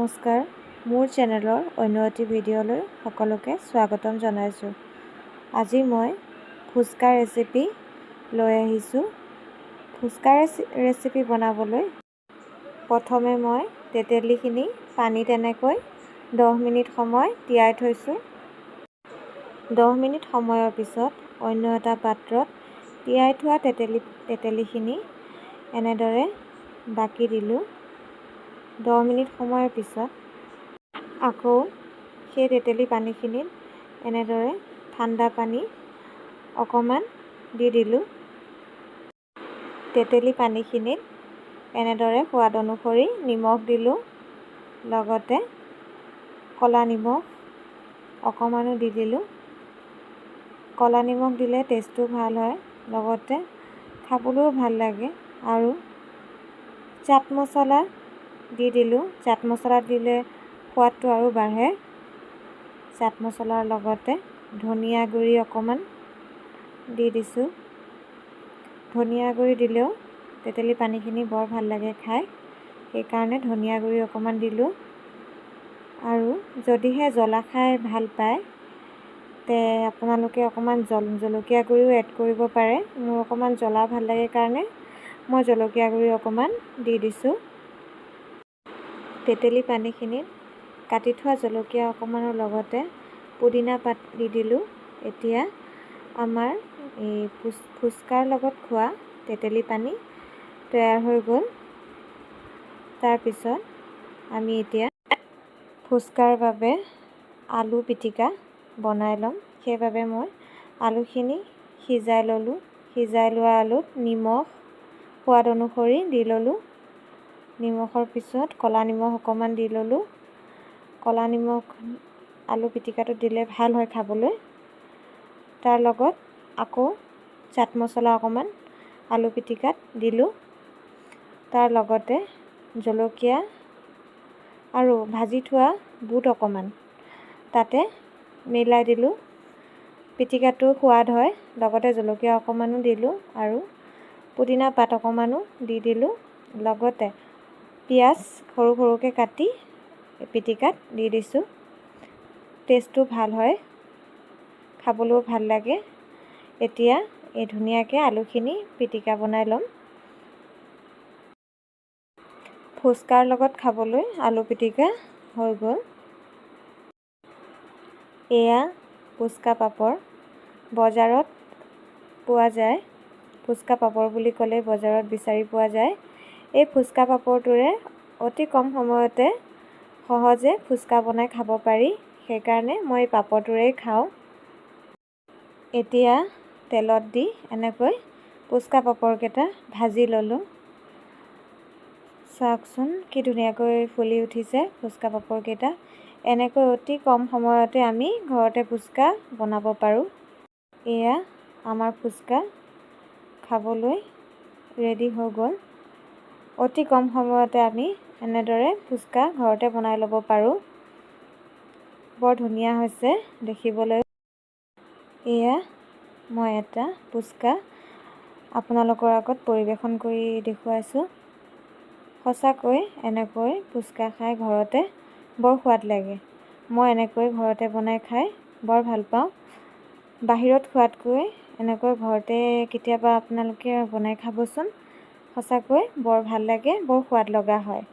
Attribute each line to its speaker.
Speaker 1: নমস্কাৰ, মোৰ চেনেলৰ অন্য এটি ভিডিঅ'লৈ সকলোকে স্বাগতম জনাইছোঁ। আজি মই ফুচকা ৰেচিপি লৈ আহিছোঁ। ফুচকা ৰেচিপি বনাবলৈ প্ৰথমে মই তেতেলীখিনি পানীত এনেকৈ 10 মিনিট সময় তিয়াই থৈছোঁ। 10 মিনিট সময়ৰ পিছত অন্য এটা পাত্ৰত তিয়াই থোৱা তেতেলীখিনি এনেদৰে বাকি দিলোঁ। 10 মিনিট সময়ৰ পিছত আকৌ সেই তেতেলী পানীখিনিত এনেদৰে ঠাণ্ডা পানী অকণমান দি দিলোঁ। তেতেলী পানীখিনিত এনেদৰে সোৱাদ অনুসৰি নিমখ দিলোঁ, লগতে ক'লা নিমখ অকণমানো দি দিলোঁ। ক'লা নিমখ দিলে টেষ্টটো ভাল হয়, লগতে খাবলৈও ভাল লাগে। আৰু চাট মছলা দি দিলোঁ। চাট মছলা দিলে সোৱাদটো আৰু বাঢ়ে। চাট মছলাৰ লগতে ধনিয়া গুড়ি অকণমান দি দিছোঁ। ধনিয়া গুড়ি দিলেও তেতেলী পানীখিনি বৰ ভাল লাগে খাই, সেইকাৰণে ধনিয়া গুড়ি অকণমান দিলোঁ। আৰু যদিহে জ্বলা খাই ভাল পায় তে আপোনালোকে অকণমান জলকীয়া গুড়িও এড কৰিব পাৰে। মোৰ অকণমান জ্বলা ভাল লাগে কাৰণে মই জলকীয়া গুড়ি অকণমান দি দিছোঁ। তেতেলী পানীখিনিত কাটি থোৱা জলকীয়া অকণমানৰ লগতে পুদিনা পাত দি দিলোঁ। এতিয়া আমাৰ এই ফুচকাৰ লগত খোৱা তেতেলী পানী তৈয়াৰ হৈ গ'ল। তাৰপিছত আমি এতিয়া ফুচকাৰ বাবে আলু পিটিকা বনাই ল'ম। সেইবাবে মই আলুখিনি সিজাই ল'লোঁ। সিজাই লোৱা আলুত নিমখ সোৱাদ অনুসৰি দি ল'লোঁ। নিমখৰ পিছত ক'লা নিমখ অকণমান দি ল'লোঁ। ক'লা নিমখ আলু পিটিকাটো দিলে ভাল হয় খাবলৈ। তাৰ লগত আকৌ চাট মছলা অকণমান আলু পিটিকাত দিলোঁ। তাৰ লগতে জলকীয়া আৰু ভাজি থোৱা বুট অকণমান তাতে মিলাই দিলোঁ। পিটিকাটো সোৱাদ হয়, লগতে জলকীয়া অকণমানো দিলোঁ আৰু পুদিনা পাত অকণমানো দি দিলোঁ। লগতে পিঁয়াজ সৰু সৰুকৈ কাটি পিটিকাত দি দিছোঁ। টেষ্টটো ভাল হয়, খাবলৈও ভাল লাগে। এতিয়া এই ধুনীয়াকৈ আলুখিনি পিটিকা বনাই ল'ম। ফুচকাৰ লগত খাবলৈ আলু পিটিকা হৈ গ'ল। এয়া ফুচকা পাপৰ, বজাৰত পোৱা যায়। ফুচকা পাপৰ বুলি ক'লে বজাৰত বিচাৰি পোৱা যায়। এই ফুচকা পাপৰটোৰে অতি কম সময়তে সহজে ফুচকা বনাই খাব পাৰি, সেইকাৰণে মই এই পাপৰটোৰেই খাওঁ। এতিয়া তেলত দি এনেকৈ ফুচকা পাপৰকেইটা ভাজি ল'লোঁ। চাওকচোন কি ধুনীয়াকৈ ফুলি উঠিছে ফুচকা পাপৰকেইটা। এনেকৈ অতি কম সময়তে আমি ঘৰতে ফুচকা বনাব পাৰোঁ। এয়া আমাৰ ফুচকা খাবলৈ ৰেডি হৈ গ'ল। অতি কম সময়তে আমি এনেদৰে ফুচকা ঘৰতে বনাই ল'ব পাৰোঁ। বৰ ধুনীয়া হৈছে দেখিবলৈ। এয়া মই এটা ফুচকা আপোনালোকৰ আগত পৰিৱেশন কৰি দেখুৱাইছোঁ। সঁচাকৈ এনেকৈ ফুচকা খাই ঘৰতে বৰ সোৱাদ লাগে। মই এনেকৈ ঘৰতে বনাই খাই বৰ ভাল পাওঁ। বাহিৰত খোৱাতকৈ এনেকৈ ঘৰতে কেতিয়াবা আপোনালোকে বনাই খাবচোন। সঁচাকৈ বৰ ভাল লাগে, বৰ সোৱাদ লগা হয়।